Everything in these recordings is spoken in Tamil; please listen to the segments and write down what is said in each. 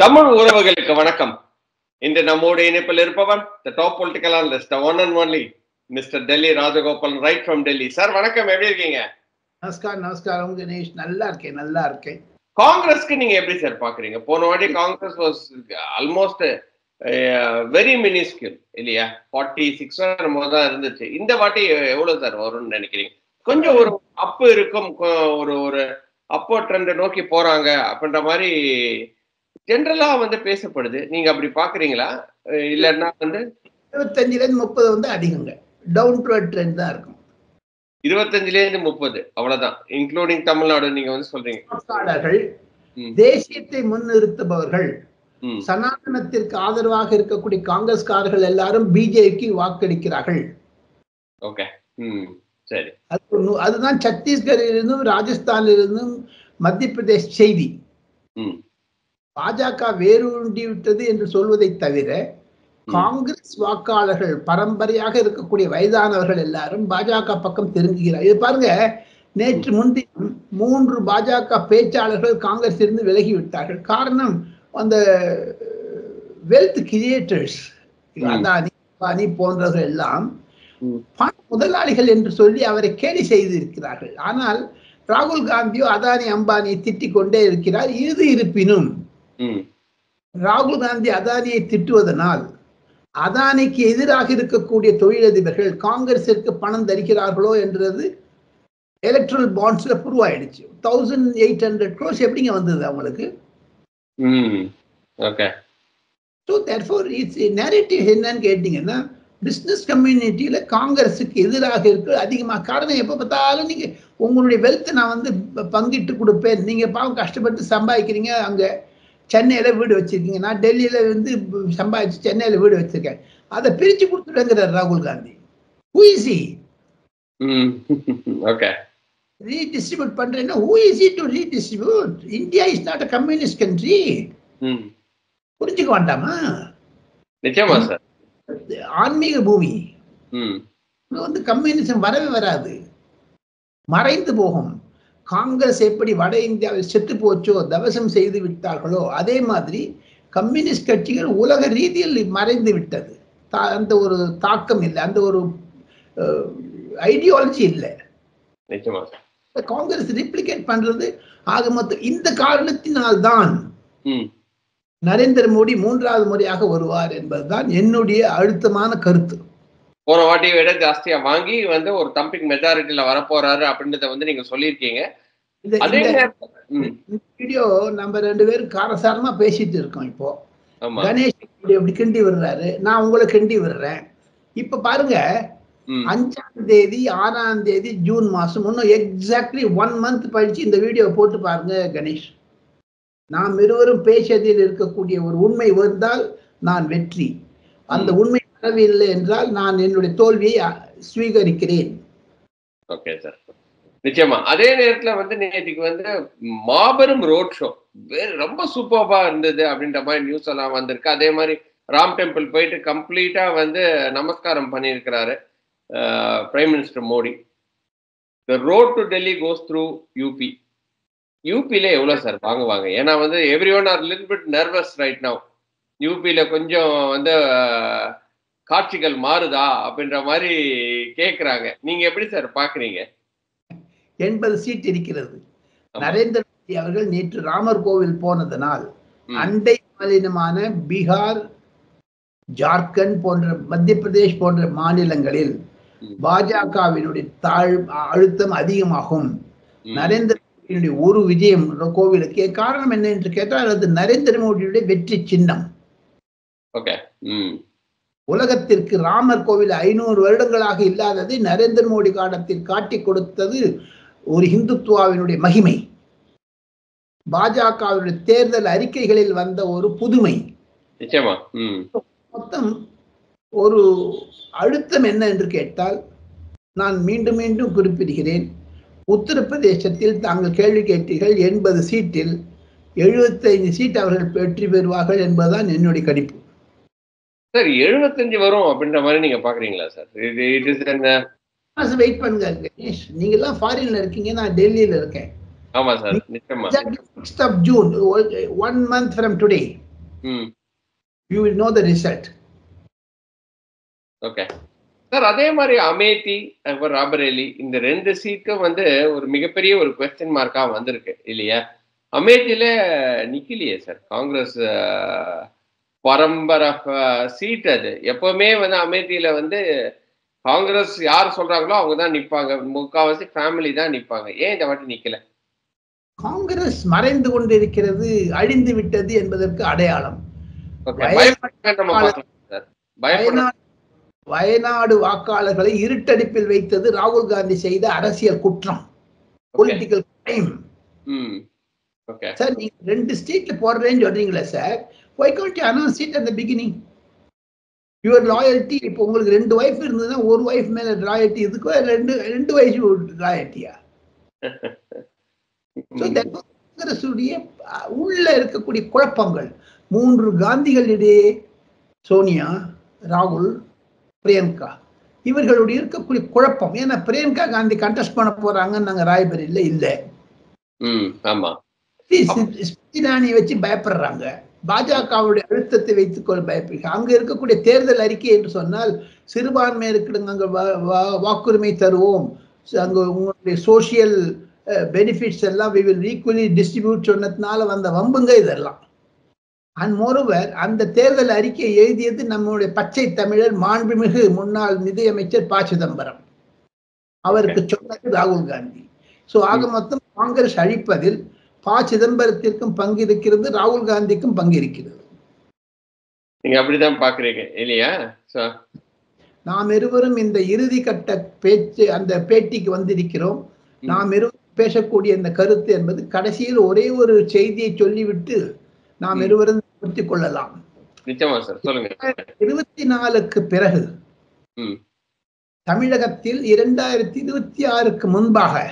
தமிழ் உறவுகளுக்கு வணக்கம். இன்று நம்மோடு இணைப்பில் இருப்பவர் the top political analyst, the one and only Mr. Delhi Rajagopalan, right from Delhi. Sir வணக்கம், எப்படி இருக்கீங்க? நமஸ்காரம் கணேஷ், நல்லா இருக்கேன். காங்கிரஸ்க்கு நீங்க எப்படி சார் பாக்குறீங்க? போன வாட்டி Congress was almost very minuscule இல்லையா? 46 தான் இருந்துச்சு. இந்த வாட்டி எவ்வளவு சார் வரும்னு நினைக்கிறீங்க? கொஞ்சம் ஒரு அப்பு இருக்கும், ஒரு அப்போ ட்ரெண்ட் நோக்கி போறாங்க அப்படின்ற மாதிரி ஜெனரலா பேசப்படுது. நீங்க அப்படி பாக்குறீங்களா? இல்லன்னா 25-30 அதிகங்க, டவுன் டு ட்ரெண்ட் தான் இருக்கும். 25-30 அவ்வளவுதான், இன்க்ளூடிங் தமிழ்நாடு நீங்க சொல்றீங்க. தேசியத்தை முன்னிறுத்துபவர்கள், சனாதனத்திற்கு ஆதரவாக இருக்கக்கூடிய காங்கிரஸ்காரர்கள் எல்லாரும் பிஜேபிக்கு வாக்களிக்கிறார்கள். ஓகே, சரி. அதுதான் சத்தீஸ்கரிலிருந்தும் ராஜஸ்தானிலிருந்தும் மத்திய பிரதேஷ் செய்தி. பாஜக வேரூண்டி விட்டது என்று சொல்வதை தவிர காங்கிரஸ் வாக்காளர்கள் பரம்பரையாக இருக்கக்கூடிய வயதானவர்கள் எல்லாரும் பாஜக பக்கம் திரும்புகிறார். இது பாருங்க, நேற்று முன்தினம் 3 பாஜக பேச்சாளர்கள் காங்கிரஸ் இருந்து விலகிவிட்டார்கள். காரணம், அந்த வெல்த் கிரியேட்டர்ஸ், அதானி அம்பானி போன்றவர்கள் எல்லாம் பண முதலாளிகள் என்று சொல்லி அவரை கேலி செய்திருக்கிறார்கள். ஆனால் ராகுல் காந்தியோ அதானி அம்பானியை திட்டிக் கொண்டே இருக்கிறார். இருப்பினும் ராகுல் காந்தி அதானியை திட்டுவதனால் அதானிக்கு எதிராக இருக்கக்கூடிய தொழிலதிபர்கள் காங்கிரசிற்கு பணம் தருகிறார்களோ என்றது எலக்ட்ரல் பாண்ட்ஸ்ல ப்ரூவ் ஆயிடுச்சு. 1800 crores எப்படிங்க வந்தது அவங்களுக்கு? So therefore it's a narrative. என்னன்னு கேட்டீங்கன்னா, பிசினஸ் கம்யூனிட்டியில காங்கிரஸுக்கு எதிராக இருக்கு அதிகமாக. காரணம், எப்ப பார்த்தாலும் நீங்க உங்களுடைய வெல்த் நான் பங்கிட்டு கொடுப்பேன், நீங்க பாவம் கஷ்டப்பட்டு சம்பாதிக்கிறீங்க, அங்க சென்னையில வீடு வச்சிருக்கீங்க, நான் டெல்லியில சம்பாதிச்சு சென்னையில வீடு வச்சிருக்கேன், அதை பிரிச்சு கொடுத்துடுங்கிறார் ராகுல் Gandhi. Who is he? Okay. Redistribute பண்றேன்னா who is he to redistribute? India is not a communist country. புரிஞ்சுக்க வேண்டாமா? நிச்சயமா சார், ஆன்மீக பூமி. கம்யூனிசம் வரவே வராது, மறைந்து போகும். காங்கிரஸ் எப்படி வட இந்தியாவில் செத்து போச்சோ, தவசம் செய்து விட்டார்களோ, அதே மாதிரி கம்யூனிஸ்ட் கட்சிகள் உலக ரீதியில் மறைந்து விட்டது. அந்த ஒரு தாக்கம் இல்லை, அந்த ஒரு ஐடியாலஜி இல்லை. காங்கிரஸ் ரிப்ளிகேட் பண்றது ஆக மொத்தம் இந்த காரணத்தினால்தான் நரேந்திர மோடி 3வது முறையாக வருவார் என்பதுதான் என்னுடைய அழுத்தமான கருத்து. போன வாட்டியை விட ஜாஸ்தியா வாங்கி ஒரு தம்பிங் மெஜாரிட்டியில வரப்போறாரு அப்படின்றத நீங்க சொல்லியிருக்கீங்க. வீடியோ நம்ம 2 பேரும் காரசாரமா பேசிட்டு இருக்கோம். இப்போ கணேஷ் எப்படி கிண்டி விடுறாரு, நான் உங்களை கிண்டி விடுறேன். இப்ப பாருங்க, 5ஆம் தேதி 6ஆம் தேதி ஜூன் மாசம், இன்னும் எக்ஸாக்ட்லி 1 month கழிச்சு இந்த வீடியோ போட்டு பாருங்க கணேஷ். நாம் இருவரும் பேசியதில் இருக்கக்கூடிய ஒரு உண்மை வந்தால் நான் வெற்றி, அந்த உண்மை வரவில்லை என்றால் நான் என்னுடைய தோல்வியை ஸ்வீகரிக்கிறேன். ஓகே சார், நிச்சயமா. அதே நேரத்துல நேற்றுக்கு மாபெரும் ரோட் ஷோ ரொம்ப சூப்பர்பா இருந்தது அப்படின்ற மாதிரி நியூஸ் எல்லாம் வந்திருக்கு. அதே மாதிரி ராம் டெம்பிள் போயிட்டு கம்ப்ளீட்டா நமஸ்காரம் பண்ணியிருக்கிறாரு prime minister Modi. The road to Delhi goes through UP. யூபியில எவ்வளவு சார் வாங்குவாங்க? ஏன்னா everyone are little bit nervous right now. யூபியில கொஞ்சம் காட்சிகள் மாறுதா அப்படின்ற மாதிரி கேக்குறாங்க. நீங்க எப்படி சார் பாக்குறீங்க? 80 சீட் இருக்கிறது. நரேந்திர மோடி அவர்கள் நேற்று ராமர் கோவில் போனதனால் அண்டை மாநிலமான பீகார், ஜார்க்கண்ட் போன்ற மத்திய பிரதேஷ் போன்ற மாநிலங்களில் பாஜகவினுடைய அழுத்தம் அதிகமாகும். நரேந்திர மோடியுடைய ஒரு விஜயம் கோவிலுக்கு காரணம் என்ன என்று கேட்டால், அது நரேந்திர மோடியுடைய வெற்றி சின்னம். உலகத்திற்கு ராமர் கோவில் 500 வருடங்களாக இல்லாததை நரேந்திர மோடி காலத்தில் காட்டி கொடுத்தது ஒரு இந்துத்துவாவினுடைய மகிமை. பாஜகவினுடைய தேர்தல் அறிக்கைகளில் வந்த ஒரு புதுமை. மொத்தம் ஒரு அழுத்தம் என்ன என்று கேட்டால், நான் மீண்டும் மீண்டும் குறிப்பிடுகிறேன், உத்தரப்பிரதேசத்தில் தாங்கள் கேள்வி கேட்டீர்கள், 80 சீட்டில் 75 சீட் அவர்கள் வெற்றி பெறுவார்கள் என்பதுதான் என்னுடைய கணிப்பு. சார் 75 வரும் அப்படின்ற மாதிரி நீங்க பாக்குறீங்களா சார்? வெயிட் பண்ணுங்க கணேஷ், நீங்க எல்லாம் ஃபாரின்ல இருக்கீங்க, நான் டெல்லியில இருக்கேன். ஆமா சார், நிச்சயமா. 6th of June, 1 month from today. You will know the result. Okay sir, அதே மாதிரி அமேதி ராபரேலி இந்த 2 சீட்டும் வந்து ஒரு மிகப்பெரிய ஒரு கொஸ்டின் மார்க்கா வந்திருக்கு இல்லையா? அமேதியில நிக்கலையே சார் காங்கிரஸ் பரம்பரை சீட். அது எப்பவுமே வந்து அமேதியில வந்து காங்கிரஸ் யார் சொல்றாங்களோ அவங்க தான் நிப்பாங்க, முக்காவாசி ஃபேமிலி தான் நிப்பாங்க. ஏன் இந்த வாட்டி நிக்கல? காங்கிரஸ் மறைந்து கொண்டிருக்கிறது, அழிந்து விட்டது என்பதற்கு அடையாளம். வயநாடு வாக்காளர்களை இருட்டடிப்பில் வைத்தது ராகுல் காந்தி செய்த அரசியல் குற்றம், பொலிட்டிக்கல் கிரைம். சார் நீங்க 2 ஸ்டேட்ல போடுறேன்னு சொல்றீங்களா sir? why can't you announce it at the beginning? your loyalty, இப்போ உங்களுக்கு 2 வைஃப் இருந்ததுன்னா ஒரு வைஃப் மேல லாயல்ட்டி, இதுக்கு 2 வைஃப் லாயல்ட்டியா? காங்கிரசுடைய உள்ள இருக்கக்கூடிய குழப்பங்கள், 3 காந்திகளிடையே சோனியா, ராகுல், பிரியங்கா, இவர்களுடைய இருக்கக்கூடிய குழப்பம். ஏன்னா பிரியங்கா காந்தி கண்டெஸ்ட் பண்ண போறாங்கன்னு நாங்க ராய்பரேலில இல்ல. ஸ்மிருதி வச்சு பயப்படுறாங்க, பாஜகவுடைய அழுத்தத்தை வைத்துக்கொள்ள பயப்படுறாங்க. அங்க இருக்கக்கூடிய தேர்தல் அறிக்கை என்று சொன்னால் சிறுபான்மை இருக்குதுங்க, அங்க வாக்குரிமை தருவோம், அங்க உங்களுடைய சோசியல் பெனிஃபிட்ஸ் எல்லாம் we will equally distribute சொன்னதுனால வந்த வம்புங்க இதெல்லாம். அண்ட் மோரோவர் அந்த தேர்தல் அறிக்கையை எழுதியது நம்முடைய பச்சை தமிழர் மாண்புமிகு முன்னாள் நிதியமைச்சர் ப. சிதம்பரம். அவருக்கு சொன்னது ராகுல் காந்தி. சோ ஆக மொத்தம் காங்கிரஸ் அழிப்பதில் ப. சிதம்பரத்திற்கும் பங்கு இருக்கிறது, ராகுல் காந்திக்கும் பங்கு இருக்கிறது. நீங்க அப்படிதான் பாக்குறீங்க இல்லையா? நாம் இருவரும் இந்த இறுதி கட்ட பேச்சு அந்த பேட்டிக்கு வந்திருக்கிறோம். நாம் இருவரும் பேசக்கூடிய இந்த கருத்து என்பது கடைசியில் ஒரே ஒரு செய்தியை சொல்லிவிட்டு நாம் இருவரும் நிறுத்திக் கொள்ளலாம். நிச்சயமா சார், சொல்லுங்க. 24க்கு பிறகு தமிழகத்தில் 2026க்கு முன்பாக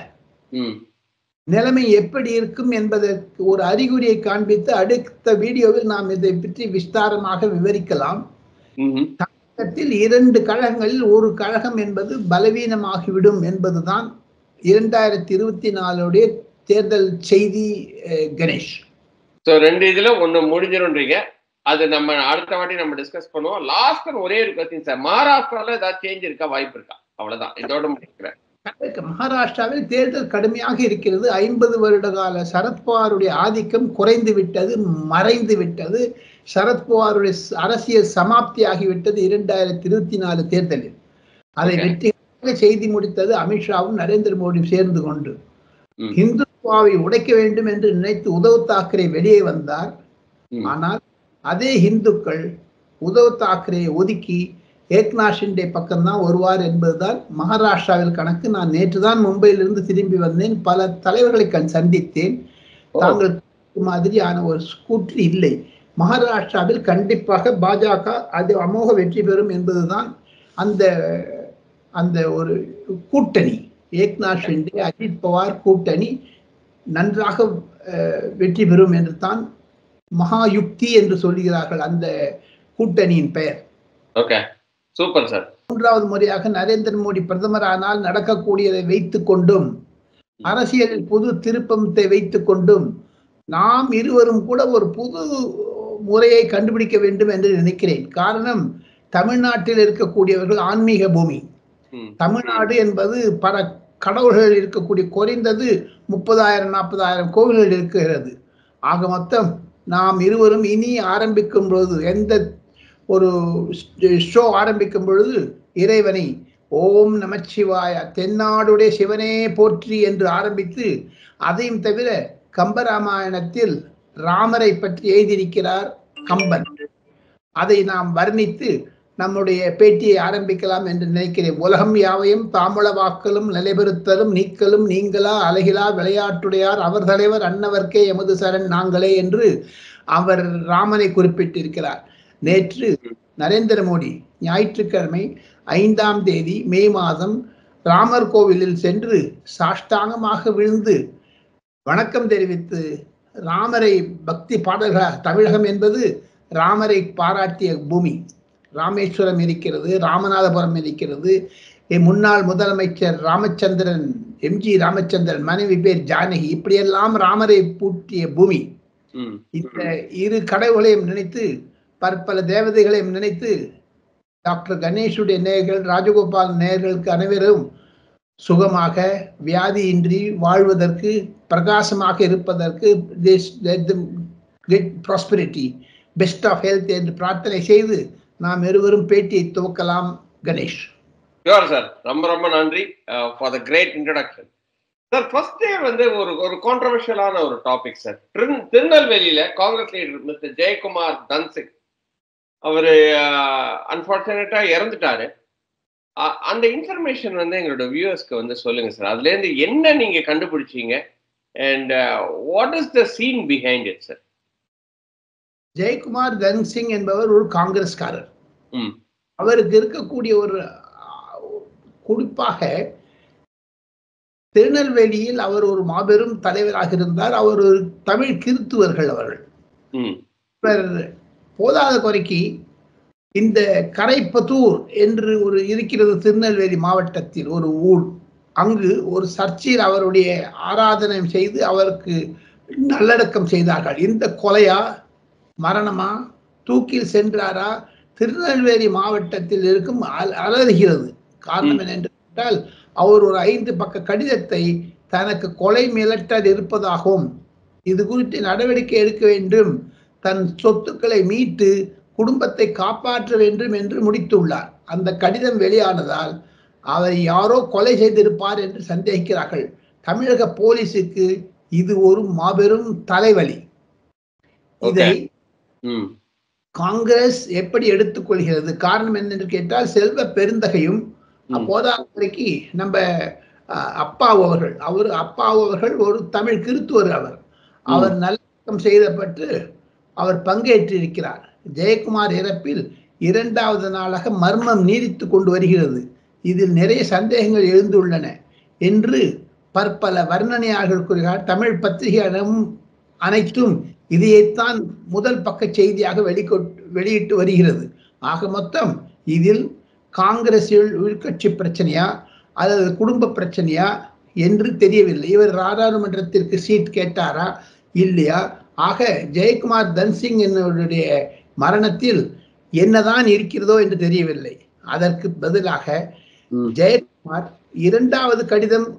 நிலைமை எப்படி இருக்கும் என்பதற்கு ஒரு அறிகுறியை காண்பித்து அடுத்த வீடியோவில் நாம் இதை பற்றி விஸ்தாரமாக விவரிக்கலாம். தமிழகத்தில் 2 கழகங்களில் ஒரு கழகம் என்பது பலவீனமாகிவிடும் என்பதுதான் 2024 தேர்தல் செய்தி. கணேஷ், 2 இதுல ஒண்ணு முடிஞ்சிரும்ன்றீங்க. அது நம்ம அடுத்த வாட்டி நம்ம டிஸ்கஸ் பண்ணுவோம். லாஸ்ட் ஒரே ஒரு கொஸ்டின் சார், மகாராஷ்டிரால ஏதாவது சேஞ்ச் இருக்கா, வாய்ப்பு இருக்கா? அவ்வளவுதான், இதோட முடிக்கிறேன். மகாராஷ்டிராவில் தேர்தல் கடுமையாக இருக்கிறது. 50 வருட கால சரத்பவாருடைய ஆதிக்கம் குறைந்து விட்டது, மறைந்து விட்டது. சரத்பவாருடைய அரசியல் சமாப்தி ஆகிவிட்டது 2024 தேர்தலில். அதை வெற்றி செய்தி முடித்தது அமித்ஷாவும் நரேந்திர மோடியும் சேர்ந்து கொண்டு. இந்துத்துவாவை உடைக்க வேண்டும் என்று நினைத்து உத்தவ் தாக்கரே வெளியே வந்தார். ஆனால் அதே இந்துக்கள் உத்தவ் தாக்கரேயை ஒதுக்கி ஏக்நாத் ஷிண்டே பக்கம்தான் வருவார் என்பதுதான் மகாராஷ்டிராவில் கணக்கு. நான் நேற்றுதான் மும்பையிலிருந்து திரும்பி வந்தேன், பல தலைவர்களை சந்தித்தேன். தாங்கள் மாதிரியான ஒரு கூற்று இல்லை. மகாராஷ்டிராவில் கண்டிப்பாக பாஜக அது அமோக வெற்றி பெறும் என்பதுதான் அந்த அந்த ஒரு கூட்டணி, ஏக்நாத் ஷிண்டே அஜித் பவார் கூட்டணி நன்றாக வெற்றி பெறும் என்று தான் மகாயுக்தி என்று சொல்கிறார்கள் அந்த கூட்டணியின் பெயர். Okay, super sir. 3வது முறையாக நரேந்திர மோடி பிரதமர் ஆனால் நடக்கக்கூடியதை வைத்துக் கொண்டும் அரசியலில் புது திருப்பத்தை வைத்துக் கொண்டும் நாம் இருவரும் கூட ஒரு புது முறையை கண்டுபிடிக்க வேண்டும் என்று நினைக்கிறேன். காரணம், தமிழ்நாட்டில் இருக்கக்கூடியவர்கள் ஆன்மீக பூமி. தமிழ்நாடு என்பது பல கடவுள்கள் இருக்கக்கூடிய, குறைந்தது 30,000-40,000 கோவில்கள் இருக்கிறது. ஆக மொத்தம் நாம் இருவரும் இனி ஆரம்பிக்கும் பொழுது, எந்த ஒரு ஷோ ஆரம்பிக்கும் பொழுது இறைவனை ஓம் நமச்சிவாய தென்னாடுடைய சிவனே போற்றி என்று ஆரம்பித்து, அதையும் தவிர கம்பராமாயணத்தில் ராமரை பற்றி எழுதியிருக்கிறார் கம்பன், அதை நாம் வர்ணித்து நம்முடைய பேட்டியை ஆரம்பிக்கலாம் என்று நினைக்கிறேன். உலகம் யாவையும் தாமுள வாக்கலும் நிலைபெறுத்தலும் நீக்கலும் நீங்களா அழகிலா விளையாட்டுடையார் அவர் தலைவர் அன்னவர்க்கே எமது சரண் நாங்களே என்று அவர் ராமனை குறிப்பிட்டிருக்கிறார். நேற்று நரேந்திர மோடி ஞாயிற்றுக்கிழமை 5ஆம் தேதி மே மாதம் ராமர் கோவிலில் சென்று சாஷ்டாங்கமாக விழுந்து வணக்கம் தெரிவித்து ராமரை பக்தி பாடல்கள், தமிழகம் என்பது ராமரை பாராட்டிய பூமி. ராமேஸ்வரம் இருக்கிறது, ராமநாதபுரம் இருக்கிறது. முன்னாள் முதலமைச்சர் ராமச்சந்திரன், எம்ஜி ராமச்சந்திரன் மனைவி பேர் ஜானகி, இப்படியெல்லாம் ராமரை பூட்டிய பூமி. இந்த இரு கடவுளையும் நினைத்து பற்பல தேவதைகளையும் நினைத்து டாக்டர் கணேஷுடைய நேயர்கள், ராஜகோபால் நேயர்களுக்கு அனைவரும் சுகமாக வியாதியின்றி வாழ்வதற்கு, பிரகாசமாக இருப்பதற்கு, ப்ராஸ்பெரிட்டி, பெஸ்ட் ஆஃப் ஹெல்த் என்று பிரார்த்தனை செய்து நாம் இருவரும் பேட்டியை துவக்கலாம். கணேஷ். சார், ரொம்ப ரொம்ப நன்றி for the great introduction. Sir, first day வந்து ஒரு கான்ட்ரவர்ஷியலான ஒரு டாபிக் சார். திருநெல்வேலியில காங்கிரஸ் லீடர் மிஸ்டர் ஜெயக்குமார் தன்சிங் அவரு அன்பார்ச்சுனேட்டா இறந்துட்டாரு. அந்த இன்ஃபர்மேஷன் வந்து எங்களோட வியூவர்ஸ்க்கு வந்து சொல்லுங்க சார். அதுல இருந்து என்ன நீங்க கண்டுபிடிச்சீங்க and what is the scene behind it sir? Jayakumar Thansingh என்பவர் ஒரு காங்கிரஸ்காரர். அவருக்கு இருக்கக்கூடிய ஒரு குறிப்பாக திருநெல்வேலியில் அவர் ஒரு மாபெரும் தலைவராக இருந்தார். அவர் ஒரு தமிழ் கிறித்துவர்கள் அவர்கள். போதாத குறைக்கு இந்த கரைப்பத்தூர் என்று ஒரு இருக்கிறது திருநெல்வேலி மாவட்டத்தில் ஒரு ஊர். அங்கு ஒரு சர்ச்சில் அவருடைய ஆராதனை செய்து அவருக்கு நல்லடக்கம் செய்தார்கள். இந்த கொலையா, மரணமா, தூக்கில் சென்றாரா, திருநெல்வேலி மாவட்டத்தில் இருக்கும் அலறுகிறது. காரணம் என்னென்று கேட்டால், அவர் ஒரு 5 பக்க கடிதத்தை தனக்கு கொலை மிரட்டல் இருப்பதாகவும் இது குறித்து நடவடிக்கை எடுக்க வேண்டும், தன் சொத்துக்களை மீட்டு குடும்பத்தை காப்பாற்ற வேண்டும் என்று முடித்துள்ளார். அந்த கடிதம் வெளியானதால் அவர் யாரோ கொலை செய்திருப்பார் என்று சந்தேகிக்கிறார்கள். தமிழக போலீஸுக்கு இது ஒரு மாபெரும் தலைவலி. இதை காங்கிரஸ் எப்படி எடுத்துக்கொள்கிறது? காரணம் என்னென்று கேட்டால், செல்வ பெருந்தகையும் அப்போதைக்கு நம்ம அப்பாவு அவர்கள் ஒரு தமிழ் கிறித்துவர். அவர் நல்லடக்கம் செய்யப்பட்டு அவர் பங்கேற்றிருக்கிறார். ஜெயக்குமார் இறப்பில் 2வது நாளாக மர்மம் நீடித்து கொண்டு வருகிறது. இதில் நிறைய சந்தேகங்கள் எழுந்துள்ளன என்று பற்பல வர்ணனையாளர்கள் கூறுகிறார். தமிழ் பத்திரிகைகளும் அனைத்தும் இதைத்தான் முதல் பக்க செய்தியாக வெளியிட்டு வருகிறது. ஆக மொத்தம் இதில் காங்கிரஸில் உள்கட்சி பிரச்சனையா அல்லது குடும்ப பிரச்சனையா என்று தெரியவில்லை. இவர் நாடாளுமன்றத்திற்கு சீட் கேட்டாரா இல்லையா? ஆக ஜெயக்குமார் தன்சிங் என்னுடைய மரணத்தில் என்னதான் இருக்கிறதோ என்று தெரியவில்லை. அதற்கு பதிலாக ஜெயக்குமார் 2வது கடிதம்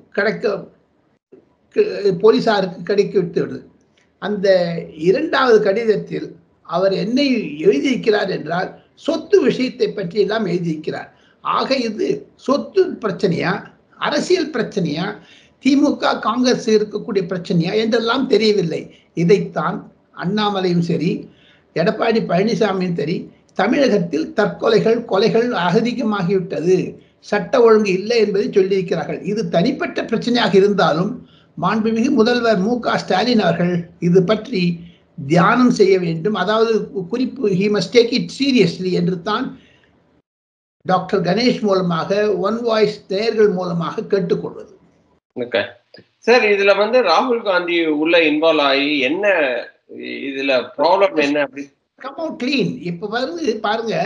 போலீசாருக்கு கிடைக்கிவிட்டது. அந்த 2வது கடிதத்தில் அவர் என்ன எழுதியிருக்கிறார் என்றால், சொத்து விஷயத்தை பற்றி எல்லாம் எழுதியிருக்கிறார். ஆக இது சொத்து பிரச்சனையா, அரசியல் பிரச்சனையா, திமுக காங்கிரஸ் இருக்கக்கூடிய பிரச்சனையா என்றெல்லாம் தெரியவில்லை. இதைத்தான் அண்ணாமலையும் சரி, எடப்பாடி பழனிசாமியும் சரி, தமிழகத்தில் தற்கொலைகள், கொலைகள் அதிகமாகிவிட்டது, சட்ட ஒழுங்கு இல்லை என்பதை சொல்லியிருக்கிறார்கள். இது தனிப்பட்ட பிரச்சனையாக இருந்தாலும் மாண்புமிகு முதல்வர் மு.க. ஸ்டாலின் அவர்கள் இது பற்றி தியானம் செய்ய வேண்டும். அதாவது குறிப்பு, he must take it seriously என்று தான் டாக்டர் கணேஷ் மூலமாக ஒன் வாய்ஸ் நேயர்கள் மூலமாக கேட்டுக்கொள்வது. சார், இதுல வந்து ராகுல் காந்தி உள்ள இன்வால்வ் ஆகி என்ன இதுல ப்ராப்ளம் என்ன அப்படி கம் அவுட் க்ளீன். இப்ப வந்து பாருங்க,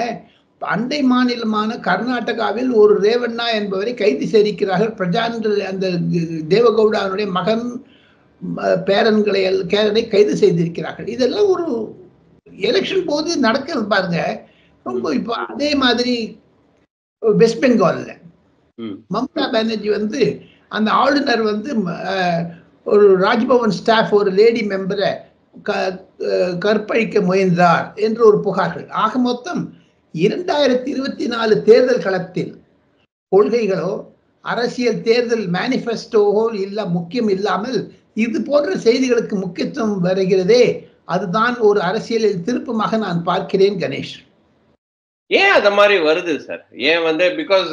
அண்டை மாநிலமான கர்நாடகாவில் ஒரு ரேவண்ணா என்பவரை கைது செய்திருக்கிறார்கள். பிரஜாந்திர அந்த தேவகவுடாவுடைய மகன் பேரனை கைது செய்திருக்கிறார்கள். இதெல்லாம் ஒரு எலெக்ஷன் போது நடக்கிறது பாருங்க. ரொம்ப இப்ப அதே மாதிரி வெஸ்ட் பெங்கால்ல மம்தா பானர்ஜி வந்து அந்த ஆளுநர் வந்து ஒரு ராஜ்பவன் ஸ்டாஃப் ஒரு லேடி மெம்பரை கற்பழிக்க முயன்றார் என்று ஒரு புகார்கள். ஆக மொத்தம் 2024 தேர்தல் களத்தில் கொள்கைகளோ அரசியல் தேர்தல் மேனிஃபெஸ்டோவோ முக்கியம் இல்லாமல் இது போன்ற செய்திகளுக்கு முக்கியத்துவம் வருகிறதே, அதுதான் ஒரு அரசியலில் திருப்பமாக நான் பார்க்கிறேன். கணேஷ், ஏன் அந்த மாதிரி வருது சார்? ஏன் வந்து பிகாஸ்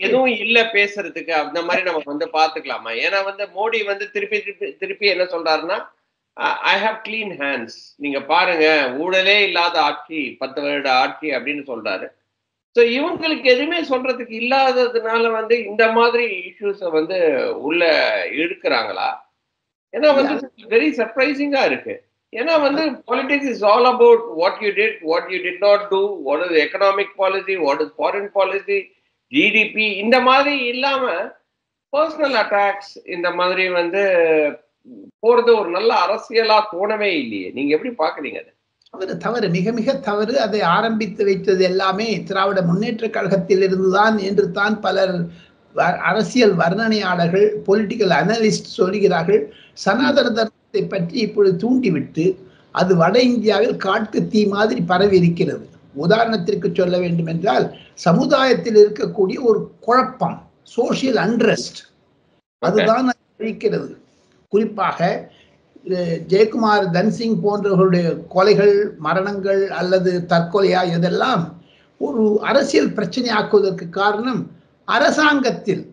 எதுவும் இல்ல பேசுறதுக்கு அந்த மாதிரி நம்ம வந்து பாத்துக்கலாமா? ஏன்னா வந்து மோடி வந்து திருப்பி என்ன சொல்றாருன்னா, ஐ ஹாவ் கிளீன் ஹேண்ட்ஸ், நீங்க பாருங்க ஊழலே இல்லாத ஆட்சி, 10 வருட ஆட்சி அப்படின்னு சொல்றாரு. ஸோ இவங்களுக்கு எதுவுமே சொல்றதுக்கு இல்லாததுனால வந்து இந்த மாதிரி இஷ்யூஸை வந்து உள்ள இழுக்கிறாங்களா? ஏன்னா வந்து வெரி சர்ப்ரைசிங்கா இருக்கு. ஏன்னா வந்து politics is all about what you did not do, what is economic policy, what is foreign policy, GDP, இந்த மாதிரி இல்லாம பர்சனல் அட்டாக்ஸ், இந்த மாதிரி வந்து போறது ஒரு நல்ல அரசியலா தோணவே இல்லையே. நீங்க எப்படி பாக்குறீங்க அதை? தவறு தவறு, மிக மிக தவறு. அதை ஆரம்பித்து வைத்தது எல்லாமே திராவிட முன்னேற்ற கழகத்தில் இருந்துதான் என்று தான் பலர் அரசியல் வர்ணனையாளர்கள், பொலிட்டிக்கல் அனலிஸ்ட் சொல்கிறார்கள். சனாதன தர்மத்தை பற்றி இப்பொழுது தூண்டிவிட்டு அது வட இந்தியாவில் காட்டு தீ மாதிரி பரவி இருக்கிறது. உதாரணத்திற்கு சொல்ல வேண்டும் என்றால், சமுதாயத்தில் இருக்கக்கூடிய ஒரு குழப்பம், சோசியல் அன்ரெஸ்ட், அதுதான் இருக்கிறது. குறிப்பாக ஜெயக்குமார் தன்சிங் போன்றவர்களுடைய கொலைகள், மரணங்கள் அல்லது தற்கொலையா இதெல்லாம் ஒரு அரசியல் பிரச்சனை ஆக்குவதற்கு காரணம் அரசாங்கத்தில்,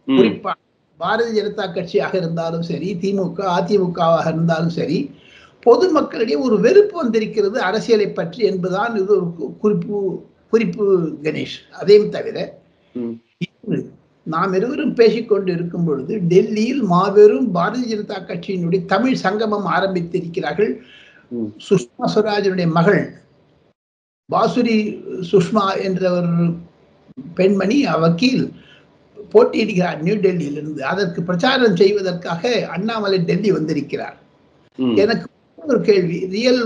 குறிப்பாக பாரதிய ஜனதா கட்சியாக இருந்தாலும் சரி, திமுக அதிமுகவாக இருந்தாலும் சரி, பொதுமக்களிடையே ஒரு வெறுப்பு வந்திருக்கிறது அரசியலை பற்றி என்பதுதான் இது ஒரு குறிப்பு கணேஷ். அதையும் தவிர நாம் இருவரும் பேசிக்கொண்டு இருக்கும் பொழுது டெல்லியில் மாபெரும் பாரதிய ஜனதா கட்சியினுடைய தமிழ் சங்கமம் ஆரம்பித்திருக்கிறார்கள். சுஷ்மா ஸ்வராஜனுடைய மகள் பாசுரி சுஷ்மா என்ற ஒரு பெண்மணி வக்கீல் போட்டியிடுகிறார் நியூ டெல்லியிலிருந்து. அதற்கு பிரச்சாரம் செய்வதற்காக அண்ணாமலை டெல்லி வந்திருக்கிறார். எனக்கு ஒரு கேள்வி, ரியல்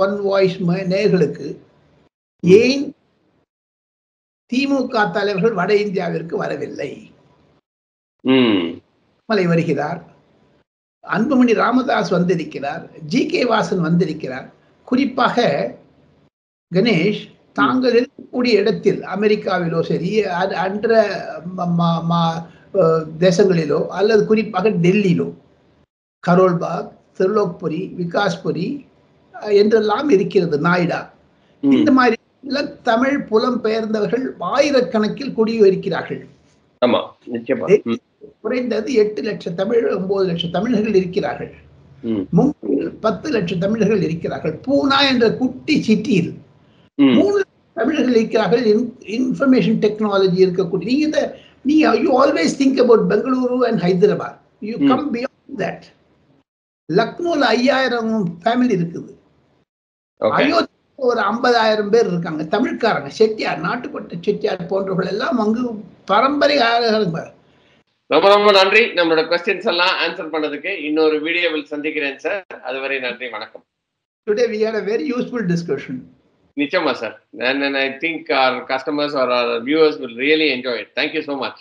ஒன் வாய்ஸ் நேயர்களுக்கு, ஏன் திமுக தலைவர்கள் வட இந்தியாவிற்கு வரவில்லை? மலை வருகிறார், அன்புமணி ராமதாஸ் வந்திருக்கிறார், ஜி.கே. வாசன் வந்திருக்கிறார். குறிப்பாக கணேஷ், தாங்கள் இருக்கக்கூடிய இடத்தில் அமெரிக்காவிலோ சரி, அன்ற தேசங்களிலோ அல்லது குறிப்பாக டெல்லியிலோ கரோல்பாக், திருலோக்புரி, விகாஸ்புரி என்றெல்லாம் இருக்கிறது, நாய்டா, இந்த மாதிரி தமிழ் புலம் பெயர்ந்தவர்கள் ஆயிரக்கணக்கில் குடியிருக்கிறார்கள். குறைந்தது 8 லட்சம் தமிழ், 9 லட்சம் தமிழர்கள் இருக்கிறார்கள். மும்பையில் 10 லட்சம் தமிழர்கள் இருக்கிறார்கள். பூனா என்ற குட்டி சிட்டியில் 3 தமிழர்கள் இருக்கிறார்கள். இன்ஃபர்மேஷன் டெக்னாலஜி இருக்கக்கூடிய நீங்க you always think about Bengaluru and Hyderabad, you come beyond that. லக்னோல 5000 ஃபேமிலி இருக்குது. அயோத்தி ஒரு 50,000 பேர் இருக்காங்க தமிழ்காரங்க, செட்டியார், நாட்டுப்பட்ட செட்டியார் போன்றவர்கள் எல்லாம் அங்கு பரம்பரை. ரொம்ப ரொம்ப நன்றி நம்மளோட क्वेश्चंस எல்லாம் ஆன்சர் பண்ணதுக்கு. இன்னொரு வீடியோவில் சந்திக்கிறேன் சார். அதுவரை நன்றி, வணக்கம். Today we had a very useful discussion. நிச்சயமா sir. And I think our customers or our viewers will really enjoy it. Thank you so much.